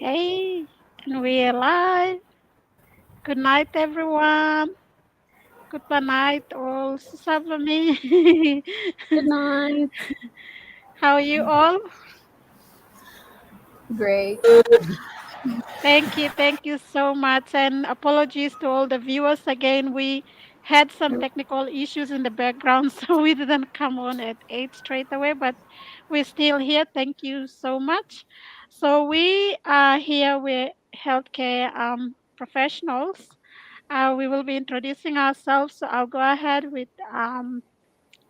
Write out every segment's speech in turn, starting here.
Hey, and we're live. Good night, everyone. Good night, all. Susabami. Good night. How are you all? Great. Thank you so much. And apologies to all the viewers again. We had some technical issues in the background, so we didn't come on at 8 straight away, but we're still here. Thank you so much. So, we are here with healthcare professionals. We will be introducing ourselves. So I'll go ahead with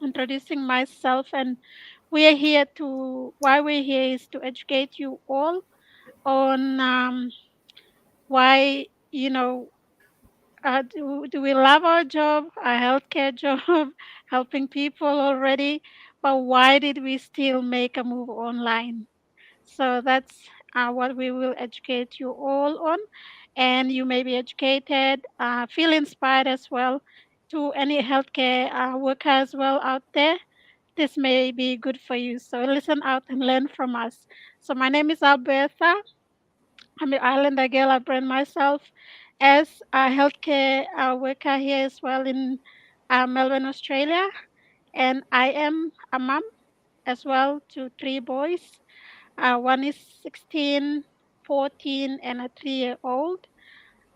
introducing myself. And we are here to, why we're here is to educate you all on why, do we love our job, our healthcare job, helping people already, but why did we still make a move online? So that's what we will educate you all on. And you may be educated, feel inspired as well to any healthcare worker as well out there. This may be good for you. So listen out and learn from us. So my name is Alberta. I'm an Islander girl. I brand myself as a healthcare worker here as well in Melbourne, Australia. And I am a mom as well to three boys. One is 16, 14, and a 3-year old.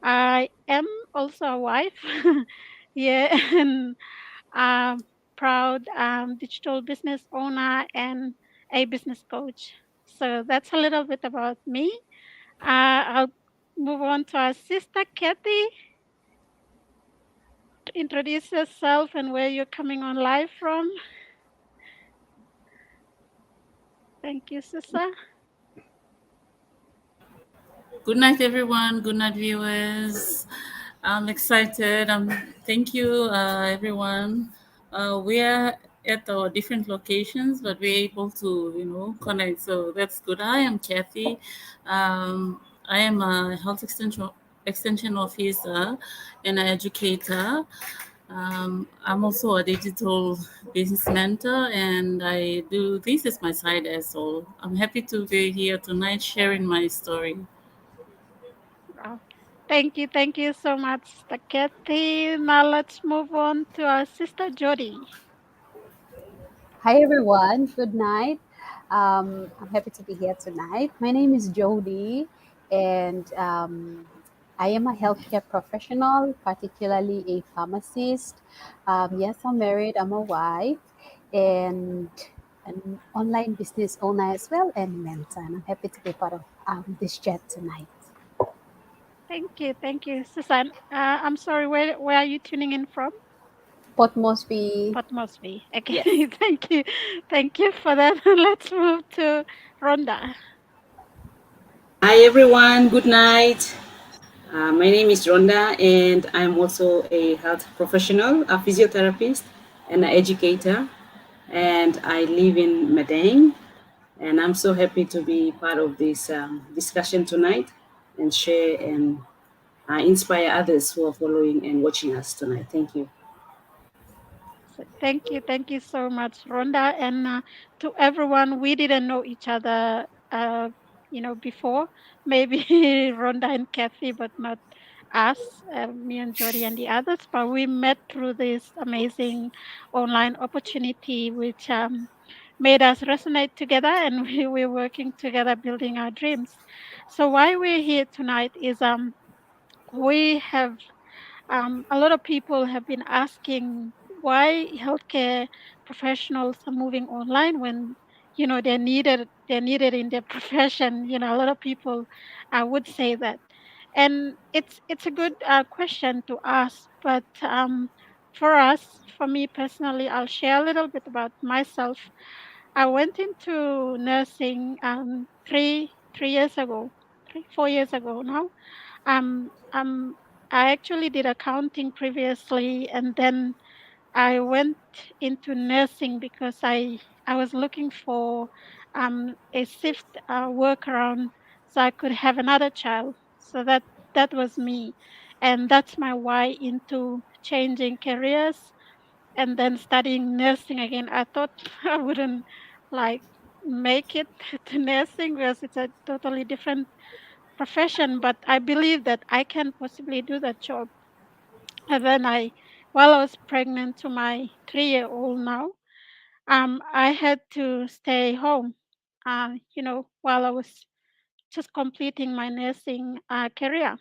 I am also a wife. Yeah, and proud digital business owner and a business coach. So that's a little bit about me. I'll move on to our sister Kathy. Introduce yourself and where you're coming on live from. Thank you, sister. Good night, everyone. Good night, viewers. I'm excited. Thank you, everyone. We are at our different locations, but we're able to, connect. So that's good. I am Kathy. I am a health extension officer and an educator. I'm also a digital business mentor, and I do this is my side hustle. I'm happy to be here tonight sharing my story. Wow. Thank you so much, sister Kathy. Now let's move on to our sister Jody. Hi, everyone. Good night. I'm happy to be here tonight. My name is Jody, and I am a healthcare professional, particularly a pharmacist. Yes, I'm married, I'm a wife, and an online business owner as well, and mentor. And I'm happy to be part of this chat tonight. Thank you, Susan. I'm sorry, where are you tuning in from? Port Moresby, Port Moresby. yes. Okay, thank you for that. Let's move to Rhonda. Hi everyone, good night. My name is Rhonda and I'm also a health professional, a physiotherapist and an educator, and I live in Madang, and I'm so happy to be part of this discussion tonight and share and inspire others who are following and watching us tonight. Thank you. So thank you so much, Rhonda, and to everyone. We didn't know each other, before. Maybe Rhonda and Kathy, but not us, me and Jody and the others. But we met through this amazing online opportunity, which made us resonate together, and we're working together, building our dreams. So why we're here tonight is we have a lot of people have been asking why healthcare professionals are moving online when they're needed in their profession. A lot of people would say that, and it's a good question to ask. But for us, for me personally, I'll share a little bit about myself. I went into nursing 3 years ago, 4 years ago now. um, um, I actually did accounting previously, and then I went into nursing because I was looking for a shift workaround so I could have another child. So that was me, and that's my why into changing careers and then studying nursing again. I thought I wouldn't like make it to nursing because it's a totally different profession, but I believe that I can possibly do that job. And then while I was pregnant to my 3-year-old now, I had to stay home, while I was just completing my nursing career.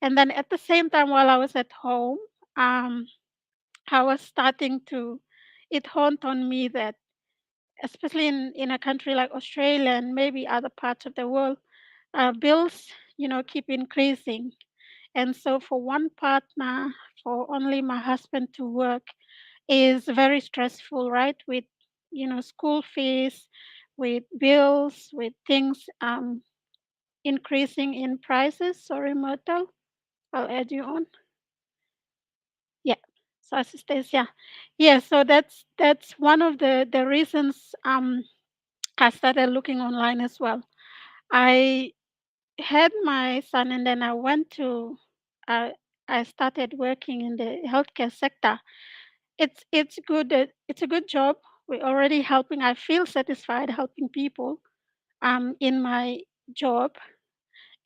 And then at the same time, while I was at home, um, I was starting to, it dawned on me that, especially in a country like Australia and maybe other parts of the world, bills, keep increasing. And so for one partner, for only my husband to work is very stressful, right? With, school fees, with bills, with things increasing in prices. Sorry, Myrtle, I'll add you on. Yeah. So assistance, yeah. Yeah, so that's one of the reasons I started looking online as well. I had my son and then uh, I started working in the healthcare sector. It's good. It's a good job. We're already helping. I feel satisfied helping people in my job,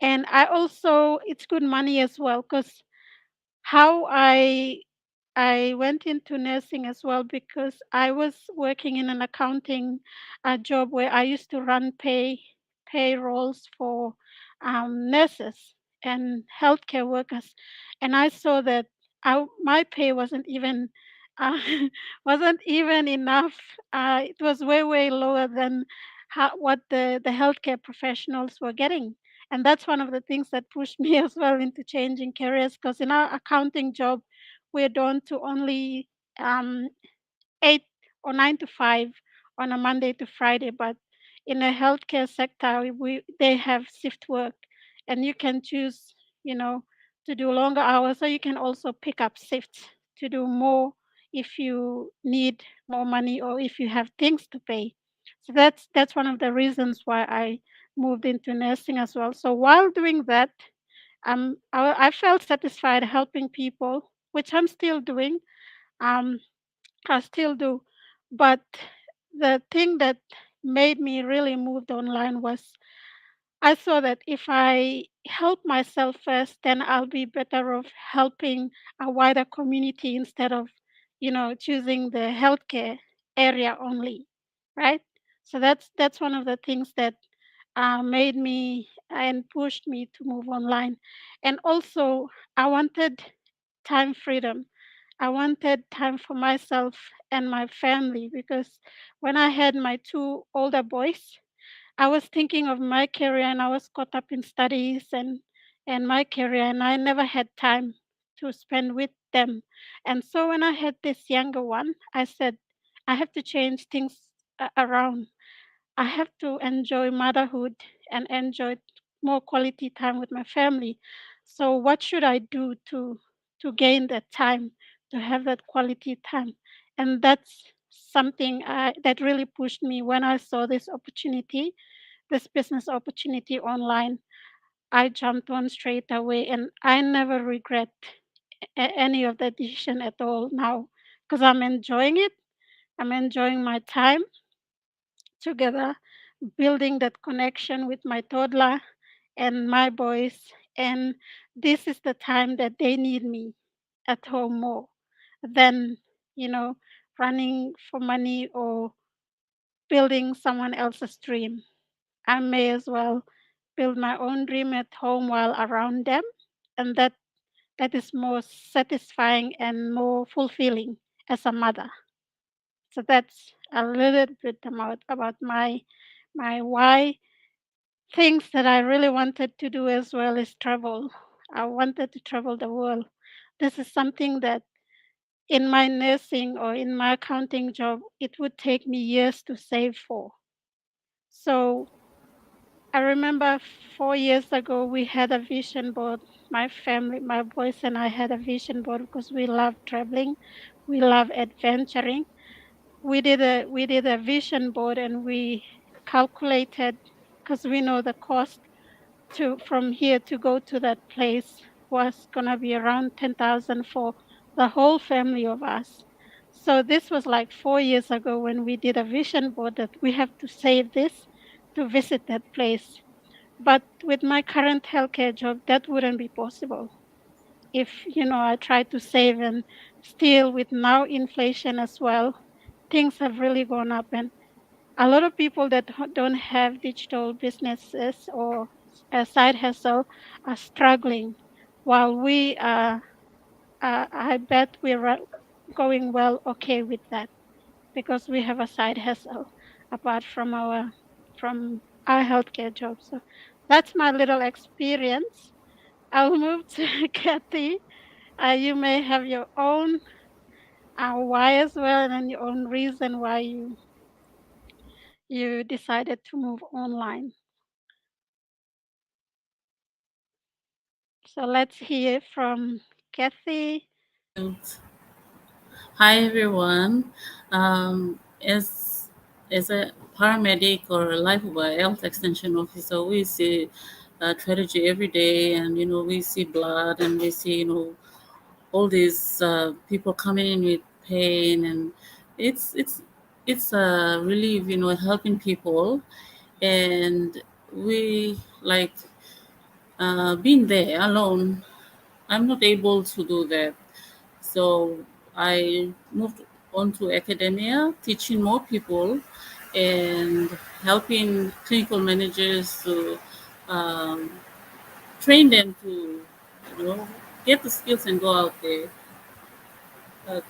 and I also it's good money as well because how I went into nursing as well because I was working in an accounting job where I used to run payrolls for nurses and healthcare workers, and I saw that my pay wasn't even uh, wasn't even enough. It was way lower than what the healthcare professionals were getting, and that's one of the things that pushed me as well into changing careers because in our accounting job we're down to only um, 8 or 9 to 5 on a Monday to Friday, but in the healthcare sector, they have shift work, and you can choose, you know, to do longer hours, or you can also pick up shifts to do more if you need more money or if you have things to pay. So that's one of the reasons why I moved into nursing as well. So while doing that, I felt satisfied helping people, which I'm still doing. Um, I still do. But the thing that made me really moved online was I saw that if I help myself first, then I'll be better off helping a wider community instead of, choosing the healthcare area only, right? So that's one of the things that made me and pushed me to move online. And also, I wanted time freedom. I wanted time for myself and my family because when I had my two older boys, I was thinking of my career and I was caught up in studies and my career, and I never had time to spend with them. And so when I had this younger one, I said, I have to change things around. I have to enjoy motherhood and enjoy more quality time with my family. So what should I do to gain that time, to have that quality time? And that's something that really pushed me when I saw this opportunity, this business opportunity online. I jumped on straight away, and I never regret any of the decision at all now because I'm enjoying it. I'm enjoying my time together, building that connection with my toddler and my boys. And this is the time that they need me at home more than, you know, running for money or building someone else's dream. I may as well build my own dream at home while around them. And that is more satisfying and more fulfilling as a mother. So that's a little bit about my why. Things that I really wanted to do as well is travel. I wanted to travel the world. This is something that in my nursing or in my accounting job, it would take me years to save for. So I remember 4 years ago, we had a vision board. My family, my boys, and I had a vision board because we love traveling, we love adventuring. We did a vision board and we calculated because we know the cost to from here to go to that place was gonna be around 10,000 for the whole family of us. So this was like 4 years ago when we did a vision board that we have to save this to visit that place. But with my current healthcare job, that wouldn't be possible. If, I try to save, and still with now inflation as well, things have really gone up. And a lot of people that don't have digital businesses or a side hustle are struggling, while we are, I bet we're going well okay with that, because we have a side hustle apart from our healthcare job. So that's my little experience. I'll move to Kathy. You may have your own why as well, and your own reason why you decided to move online. So let's hear from Kathy. Mute. Hi everyone. As a paramedic or a life or health extension officer, we see tragedy every day, and we see blood, and we see all these people coming in with pain, and it's it's it's a relief, helping people, and we like being there alone. I'm not able to do that. So I moved on to academia, teaching more people and helping clinical managers to um, train them to, get the skills and go out there. But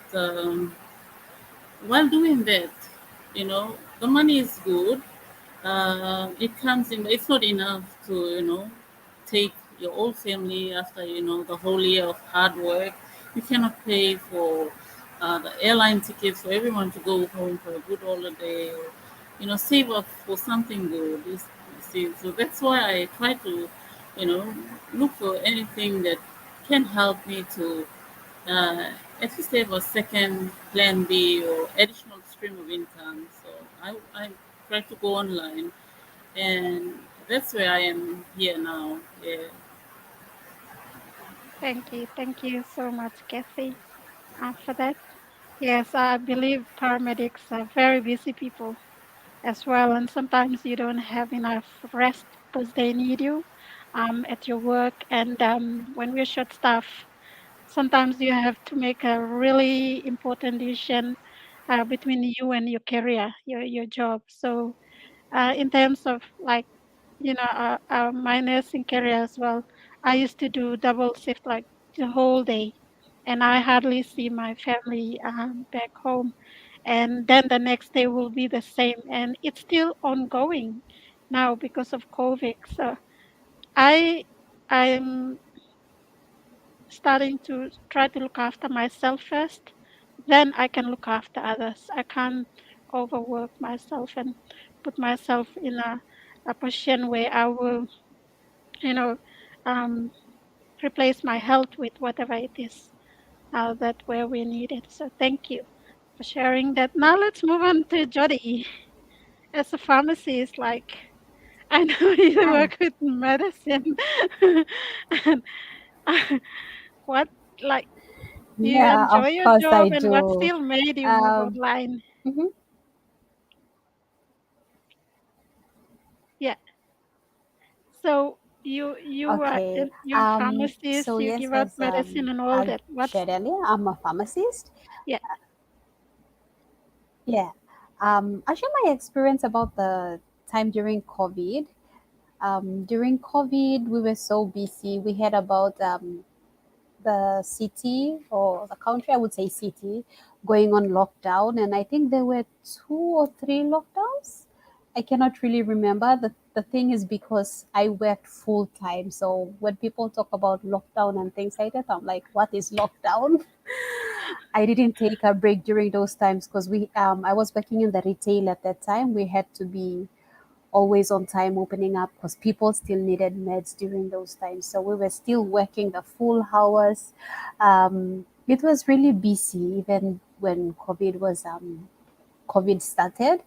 while doing that, the money is good. It comes in, but it's not enough to, take your whole family after, the whole year of hard work. You cannot pay for the airline tickets for everyone to go home for a good holiday, or, save up for something good. You see, so that's why I try to, you know, look for anything that can help me to uh, at least have a second plan B or additional stream of income. So I try to go online, and that's where I am here now. Yeah. Thank you so much, Kathy, for that. Yes, I believe paramedics are very busy people as well, and sometimes you don't have enough rest because they need you at your work. And when we're short staff, sometimes you have to make a really important decision between you and your career, your job. So in terms of like, my nursing career as well, I used to do double shift like the whole day, and I hardly see my family back home. And then the next day will be the same, and it's still ongoing now because of COVID. So I I'm starting to try to look after myself first, then I can look after others. I can't overwork myself and put myself in a position where I will, you know, um, replace my health with whatever it is that where we need it. So thank you for sharing that. Now let's move on to Jody. As a pharmacist, like I know you Hi. work with medicine, and what like do you Yeah, enjoy of your course I job, and what do. still made you move Um, online? mhm. Yeah. So you are Okay. you're pharmacist, So you yes, give out as medicine and all I that. What's shared earlier, I'm a pharmacist. yeah, Yeah. I'll share my experience about the time during COVID. During COVID, we were so busy. We had about the city or the country, I would say city, going on lockdown. And I think there were 2 or 3 lockdowns. I cannot really remember. The thing is because I worked full time. So when people talk about lockdown and things like that, I'm like, what is lockdown? I didn't take a break during those times because I was working in the retail at that time. We had to be always on time opening up because people still needed meds during those times. So we were still working the full hours. It was really busy even when COVID started.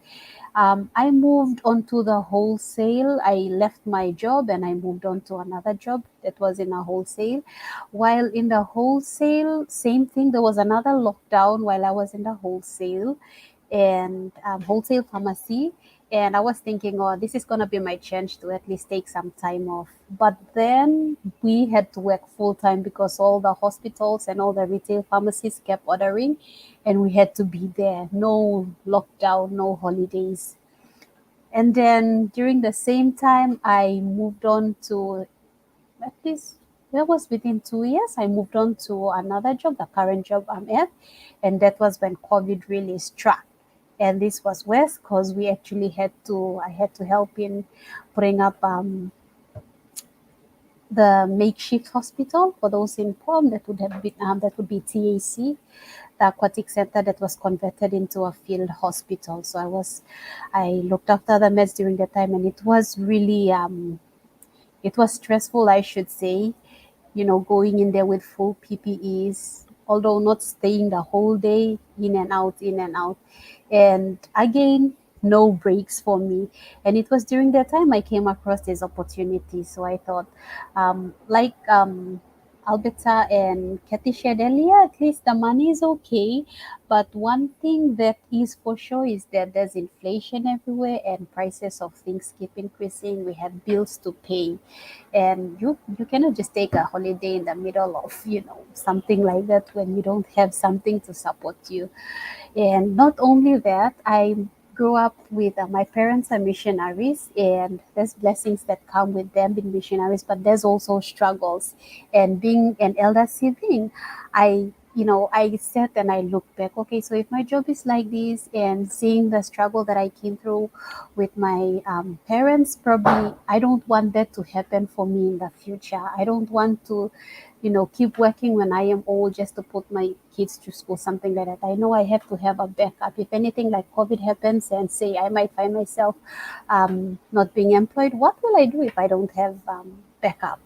I moved on to the wholesale. I left my job and I moved on to another job that was in a wholesale. While in the wholesale, same thing. There was another lockdown while I was in the wholesale and wholesale pharmacy. And I was thinking, oh, this is going to be my chance to at least take some time off. But then we had to work full time because all the hospitals and all the retail pharmacies kept ordering, and we had to be there. No lockdown, no holidays. And then during the same time, I moved on to, at least that was within 2 years, I moved on to another job, the current job I'm at. And that was when COVID really struck. And this was worse because we actually I had to help in putting up the makeshift hospital for those in Pom. That would be TAC, the aquatic center that was converted into a field hospital. So I looked after the meds during that time, and it was really it was stressful, I should say, going in there with full PPEs, although not staying the whole day, in and out, in and out. And again, no breaks for me. And it was during that time I came across this opportunity. So I thought, Alberta and Kathy shared earlier, at least the money is okay. But one thing that is for sure is that there's inflation everywhere and prices of things keep increasing. We have bills to pay, and you cannot just take a holiday in the middle of something like that when you don't have something to support you. And not only that, I grew up with my parents are missionaries, and there's blessings that come with them being missionaries, but there's also struggles. And being an elder sibling, I sat and I looked back. Okay, so if my job is like this, and seeing the struggle that I came through with my parents, probably I don't want that to happen for me in the future. I don't want to keep working when I am old just to put my kids to school, something like that. I know I have to have a backup. If anything like COVID happens and say I might find myself not being employed, what will I do if I don't have backup?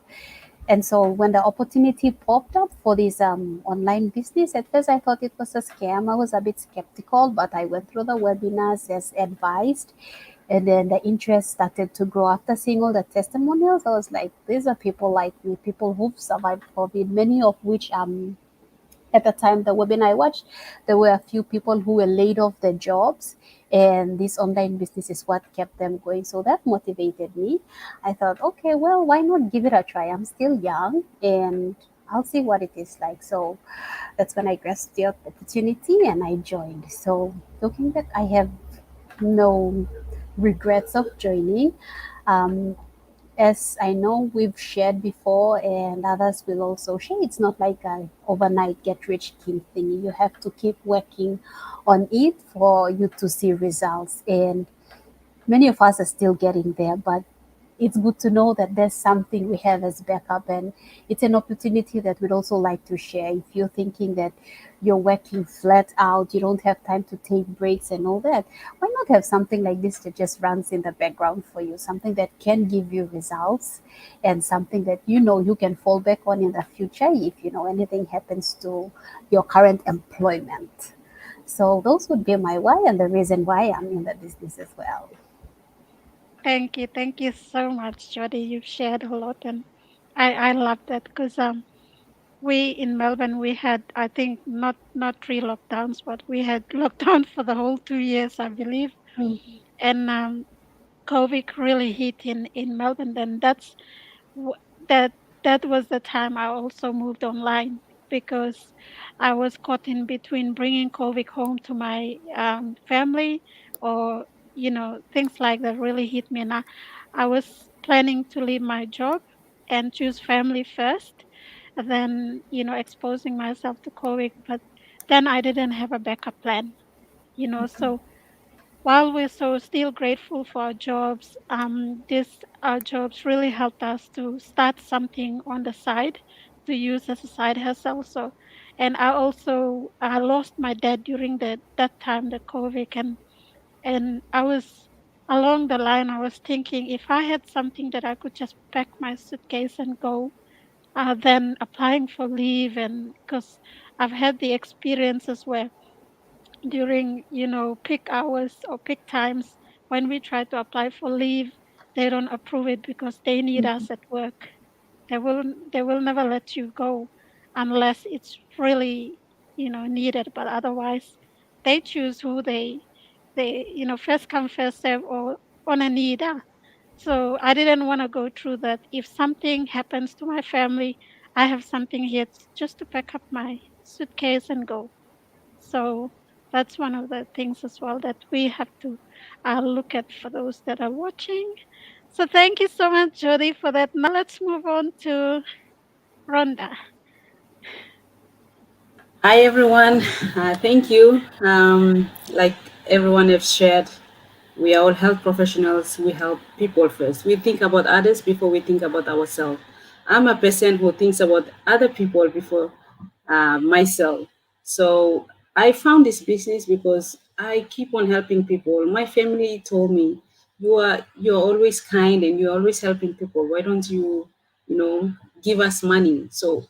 And so when the opportunity popped up for this online business, at first I thought it was a scam. I was a bit skeptical, but I went through the webinars as advised. And then the interest started to grow after seeing all the testimonials. I was like, these are people like me, people who've survived COVID, many of which at the time the webinar I watched, there were a few people who were laid off their jobs, and this online business is what kept them going. So that motivated me. I thought, okay, well, why not give it a try? I'm still young, and I'll see what it is like. So that's when I grasped the opportunity and I joined. So looking back, I have no regrets of joining. Um, as I know we've shared before, and others will also share, it's not like a overnight get rich scheme thing. You have to keep working on it for you to see results. And many of us are still getting there, but it's good to know that there's something we have as backup, and it's an opportunity that we'd also like to share. If you're thinking that you're working flat out, you don't have time to take breaks and all that, why not have something like this that just runs in the background for you, something that can give you results, and something that you can fall back on in the future if anything happens to your current employment. So those would be my why and the reason why I'm in the business as well. Thank you so much, Jody. You've shared a lot, and I love that because we in Melbourne we had, I think, not three lockdowns, but we had lockdown for the whole 2 years, I believe. Mhm. And COVID really hit in Melbourne. Then w- that that was the time I also moved online, because I was caught in between bringing COVID home to my family, or things like that really hit me. And I was planning to leave my job and choose family first, and then exposing myself to COVID. But then I didn't have a backup plan. So while we're so still grateful for our jobs, these our jobs really helped us to start something on the side to use as a side hustle. So, and I lost my dad during that time, the COVID, and I was along the line. I was thinking, if I had something that I could just pack my suitcase and go, then applying for leave. And because I've had the experiences where during peak hours or peak times, when we try to apply for leave, they don't approve it because they need us at work. They will never let you go unless it's really needed, but otherwise they choose who they, first come, first serve, or on a need. So I didn't want to go through that. If something happens to my family, I have something here just to pack up my suitcase and go. So that's one of the things as well that we have to look at for those that are watching. So thank you so much, Jody, for that. Now let's move on to Rhonda. Hi everyone, thank you. Like everyone has shared, we are all health professionals. We help people first. We think about others before we think about ourselves. I'm a person who thinks about other people before myself. So I found this business because I keep on helping people. My family told me, you're always kind and you're always helping people. Why don't you, give us money?" So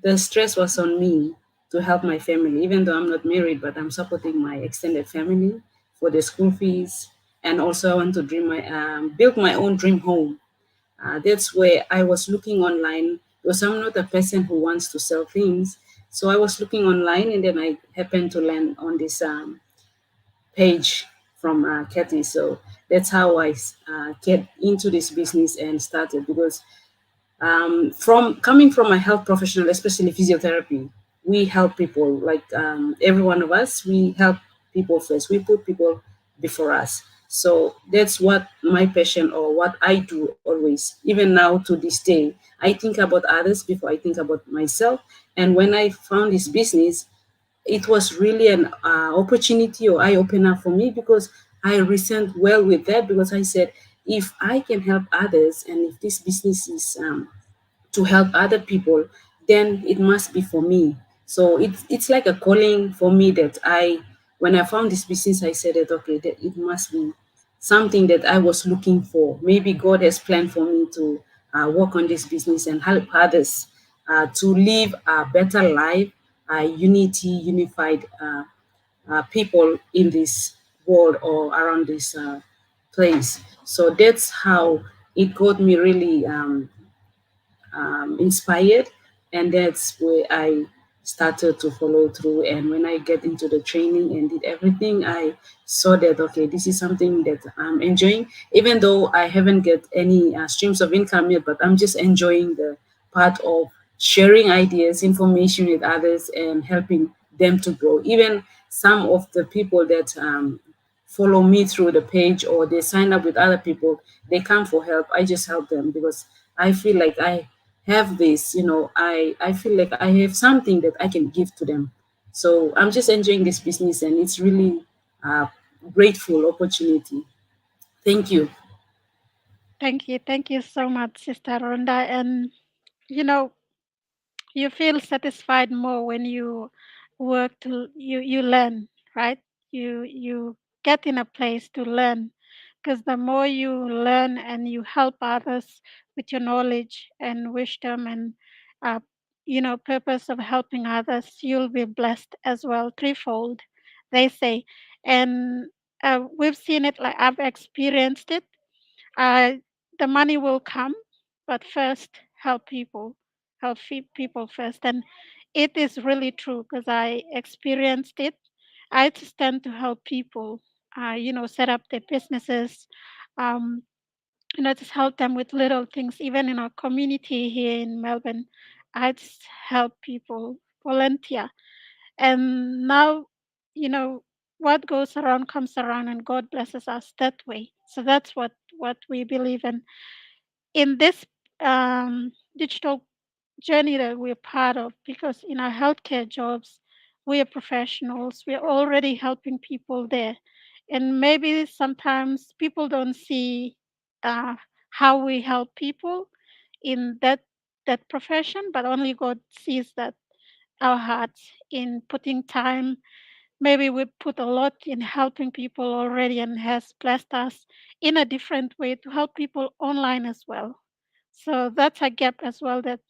the stress was on me to help my family, even though I'm not married, but I'm supporting my extended family for the school fees. And also, I want to build my own dream home. That's where I was looking online because I'm not a person who wants to sell things. So I was looking online, and then I happened to land on this page from Kathy. So that's how I get into this business and started, because from coming from a health professional, especially physiotherapy, we help people. Like every one of us, we help people first. We put people before us. So that's what my passion, or what I do always. Even now to this day, I think about others before I think about myself. And when I found this business, it was really an opportunity or eye opener for me, because I resoned well with that, because I said, if I can help others, and if this business is to help other people, then it must be for me. So it's like a calling for me, that when I found this business, I said that, okay, that it must be something that I was looking for. Maybe God has planned for me to work on this business and help others to live a better life, unified people in this world or around this place. So that's how it got me really inspired, and that's where I started to follow through. And when I get into the training and did everything, I saw that, okay, this is something that I'm enjoying, even though I haven't get any streams of income yet, but I'm just enjoying the part of sharing ideas, information with others, and helping them to grow. Even some of the people that follow me through the page, or they sign up with other people, they come for help, I just help them, because I feel like I have this, I feel like I have something that I can give to them. So I'm just enjoying this business, and it's really a grateful opportunity. Thank you. Thank you. Thank you so much, Sister Rhonda. And, you know, you feel satisfied more when you work to you learn, right? You get in a place to learn, because the more you learn and you help others with your knowledge and wisdom and uh, purpose of helping others, you'll be blessed as well, threefold, they say. And we've seen it, like I've experienced it. uh, the money will come, but first help people, people first. And it is really true, because I experienced it. I just tend to help people, set up their businesses, um, just help them with little things. Even in our community here in Melbourne, I just help people volunteer. And now, you know, what goes around comes around, and God blesses us that way. So that's what we believe in this digital journey that we're part of, because in our healthcare jobs, we are professionals. We're already helping people there. And maybe sometimes people don't see uh, how we help people in that profession, but only God sees that our hearts in putting time. Maybe we put a lot in helping people already, and has blessed us in a different way to help people online as well. So that's a gap as well that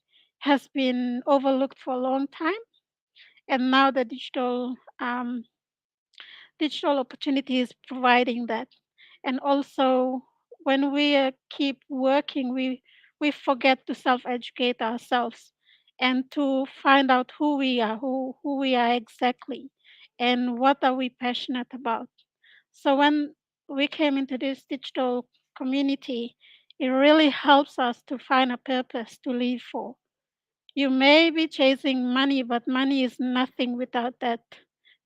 has been overlooked for a long time. And now the digital opportunity is providing that. And also, when we keep working, we forget to self-educate ourselves and to find out who we are, who we are exactly, and what are we passionate about. So when we came into this digital community, it really helps us to find a purpose to live for. You may be chasing money, but money is nothing without that,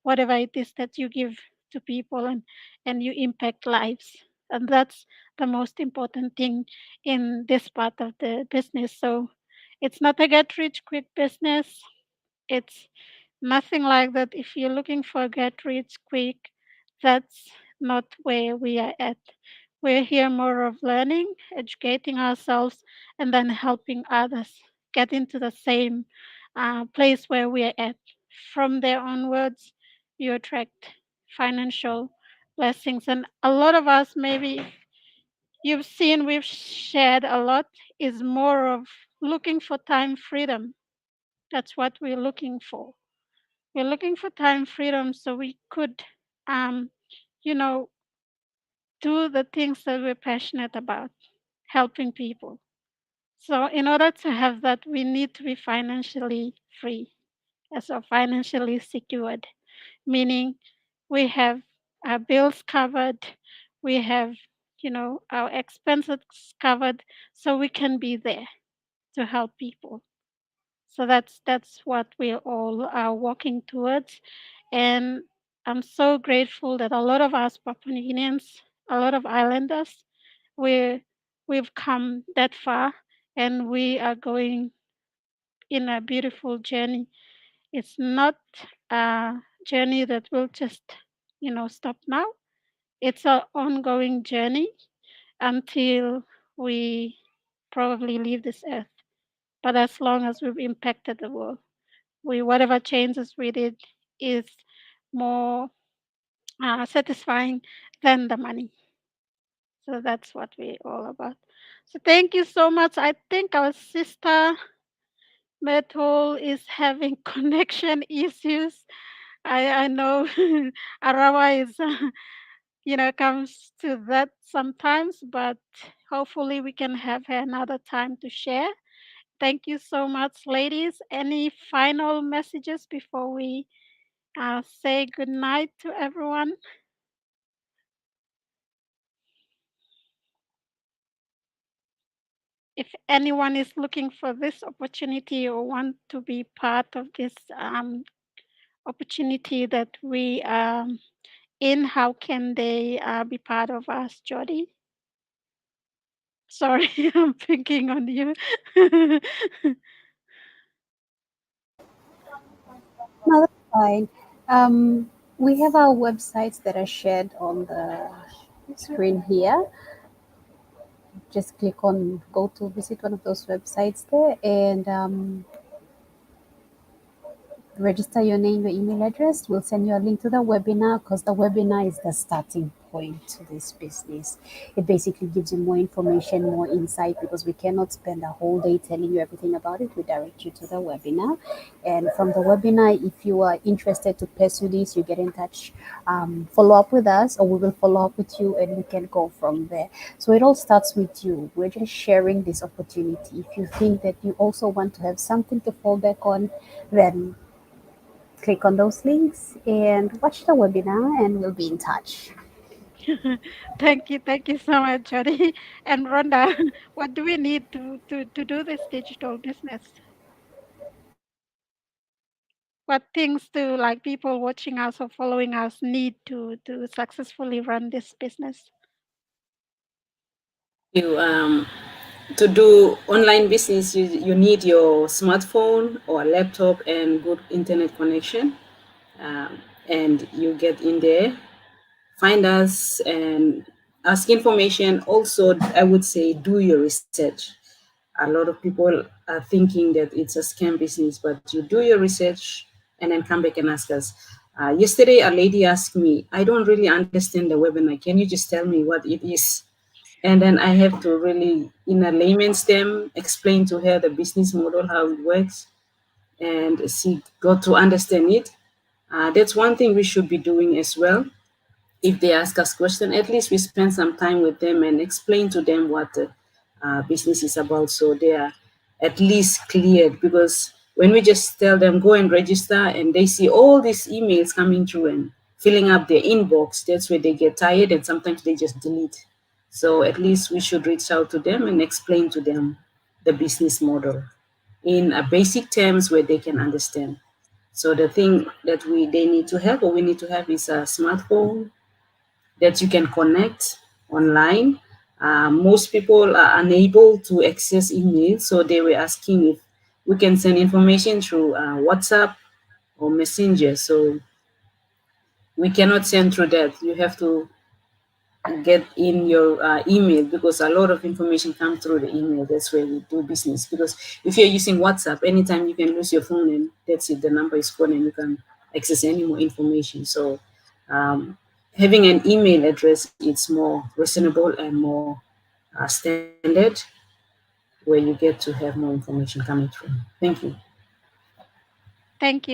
whatever it is that you give to people, and you impact lives. And that's the most important thing in this part of the business. So it's not a get rich quick business. It's nothing like that. If you're looking for get rich quick, that's not where we are at. We're here more of learning, educating ourselves, and then helping others get into the same place where we are at. From there onwards, you attract financial blessings. And a lot of us, maybe you've seen, we've shared a lot, is more of looking for time freedom. That's what we're looking for. We're looking for time freedom so we could, um, you know, do the things that we're passionate about, helping people. So, in order to have that, we need to be financially free, so financially secured, meaning we have our bills covered, we have, our expenses covered, so we can be there to help people. So that's what we all are working towards. And I'm so grateful that a lot of us Papua New Guineans, a lot of islanders, we we've come that far, and we are going in a beautiful journey. It's not a journey that will just, stop now. It's an ongoing journey until we probably leave this earth. But as long as we've impacted the world, we whatever changes we did is more satisfying than the money. So that's what we're all about. So thank you so much. I think our sister Metal is having connection issues. I know Arawa is comes to that sometimes, but hopefully we can have her another time to share. Thank you so much, ladies. Any final messages before we say good night to everyone? If anyone is looking for this opportunity or want to be part of this opportunity that we in, how can they be part of us, Jody? Sorry, I'm thinking on you. No, that's fine. We have our websites that are shared on the screen here. Just click on go to visit one of those websites there, and register your name, your email address. We'll send you a link to the webinar because the webinar is the starting point to this business. It basically gives you more information, more insight because we cannot spend a whole day telling you everything about it. We direct you to the webinar. And from the webinar, if you are interested to pursue this, you get in touch, follow up with us, or we will follow up with you and we can go from there. So it all starts with you. We're just sharing this opportunity. If you think that you also want to have something to fall back on, then click on those links and watch the webinar, and we'll be in touch. Thank you so much, Jody. And Rhonda, what do we need to do this digital business? What things do like people watching us or following us need to successfully run this business? You to do online business, you need your smartphone or laptop and good internet connection. And you get in there, find us and ask information. Also, I would say do your research. A lot of people are thinking that it's a scam business, but you do your research and then come back and ask us. Yesterday, a lady asked me, I don't really understand the webinar. Can you just tell me what it is? And then I have to really, in a layman's term, explain to her the business model, how it works, and she got to understand it. That's one thing we should be doing as well. If they ask us question, at least we spend some time with them and explain to them what the business is about, so they are at least cleared. Because when we just tell them go and register and they see all these emails coming through and filling up their inbox. That's where they get tired and sometimes they just delete. So at least we should reach out to them and explain to them the business model in a basic terms where they can understand. So the thing that they need to have or we need to have is a smartphone that you can connect online. Most people are unable to access email, so they were asking if we can send information through WhatsApp or Messenger. So we cannot send through that. You have to get in your email because a lot of information comes through the email. That's where we do business. Because if you're using WhatsApp, anytime you can lose your phone and that's it, the number is gone and you can access any more information. So um, having an email address, it's more reasonable and more standard where you get to have more information coming through. Thank you.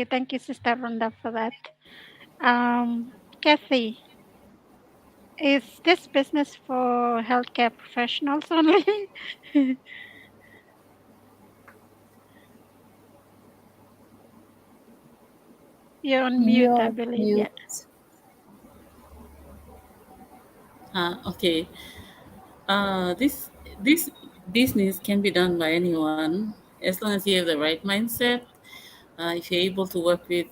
Thank you, Sister Rhonda, for that. Kathy, is this business for healthcare professionals only? You're on mute, I You're believe. Yeah. mute. Okay. This business can be done by anyone as long as you have the right mindset. If you're able to work with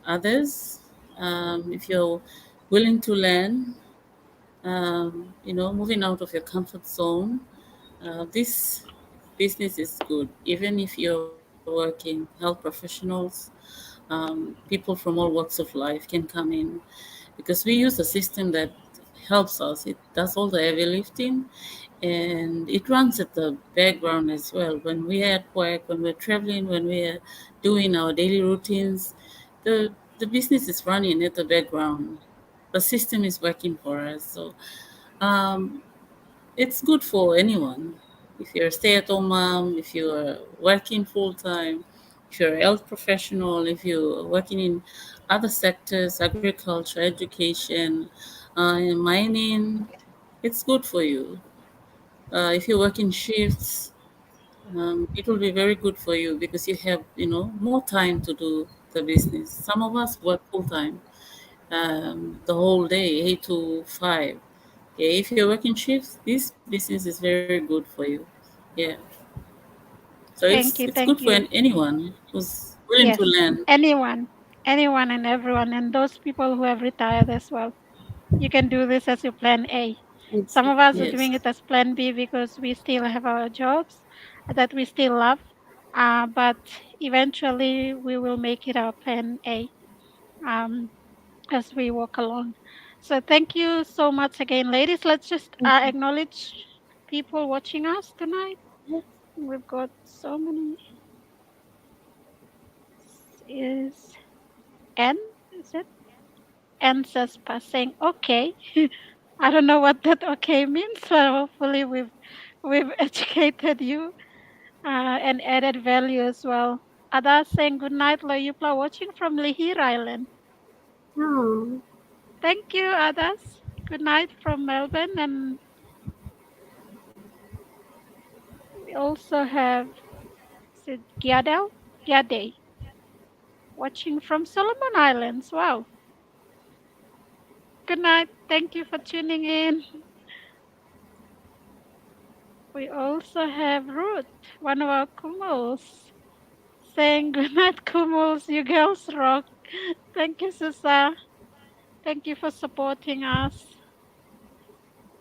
others, if you're willing to learn, moving out of your comfort zone, this business is good. Even if you're working health professionals, people from all walks of life can come in because we use a system that helps us. It does all the heavy lifting and it runs at the background as well. When we are at work, when we're traveling, when we're doing our daily routines, the business is running at the background. The system is working for us. So um, it's good for anyone. If you're a stay-at-home mom, if you're working full-time, if you're a health professional, if you're working in other sectors, agriculture, education, mining, it's good for you. If you work in shifts, it will be very good for you because you have, more time to do the business. Some of us work full-time, the whole day, 8 to 5. Okay, if you're working shifts, this business is very good for you. Yeah. So it's good Thank for you. anyone who's willing to Yes, learn. anyone and everyone, and those people who have retired as well. You can do this as your plan A. It's Some of us are Yes. doing it as plan B because we still have our jobs that we still love, but eventually we will make it our plan A um, as we walk along. So, thank you so much again, ladies. Let's just acknowledge people watching us tonight. We've got so many. Is N? Is it? N says passing. Okay. I don't know what that okay means, but hopefully we've educated you and added value as well. Ada saying good night, Loyupla, watching from Lihir Island. oh, Thank you, Adas. Good night from Melbourne, and we also have is it Gyadel, Gyade, watching from Solomon Islands. Wow. Good night. Thank you for tuning in. We also have Ruth, one of our Kumals, saying good night, Kumals. You girls rock. Thank you, Susa. Thank you for supporting us.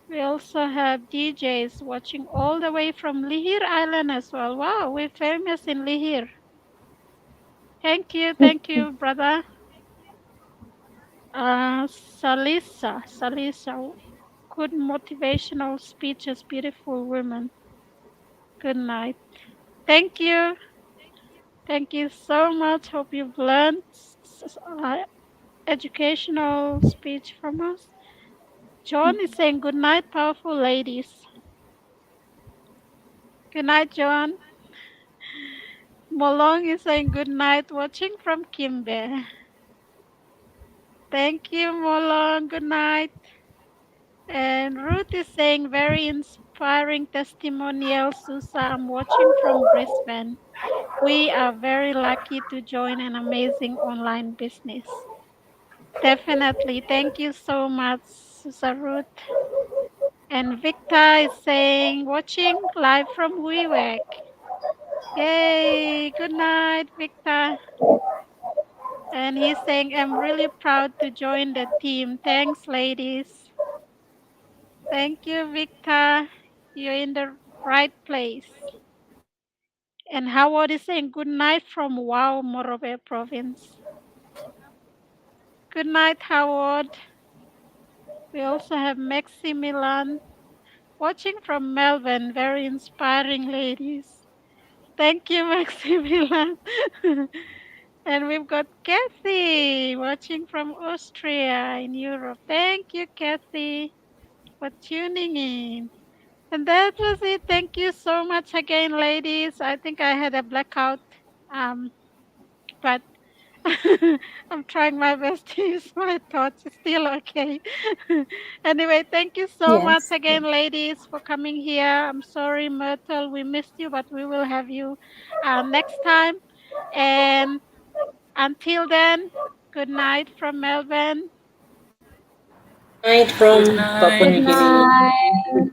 We also have DJs watching all the way from Lihir Island as well. Wow, we're famous in Lihir. Thank you, brother. Salisa, good motivational speeches, beautiful women. Good night. Thank you. Thank you so much. Hope you've learned educational speech from us. John is saying good night, powerful ladies. Good night, John. Molong is saying good night, watching from Kimbe. Thank you, Molong. Good night. And Ruth is saying very inspiring testimonial, Susa. I'm watching from Brisbane. We are very lucky to join an amazing online business. Definitely. Thank you so much, Sarut. And Victor is saying, watching live from Wewak. Yay! Good night, Victor. And he's saying, I'm really proud to join the team. Thanks, ladies. Thank you, Victor. You're in the right place. And Howard is saying, good night from Wow, Morobe province. Good night, Howard. We also have Maximilian watching from Melbourne. Very inspiring, ladies. Thank you, Maximilian. And we've got Kathy watching from Austria in Europe. Thank you, Kathy, for tuning in. And that was it. Thank you so much again, ladies. I think I had a blackout, but I'm trying my best to use my thoughts. It's still okay. Anyway, thank you so much Yes. again, ladies, for coming here. I'm sorry, Myrtle, we missed you, but we will have you next time. And until then, good night from Melbourne. Good night Good from Papua Good night. New Guinea. night.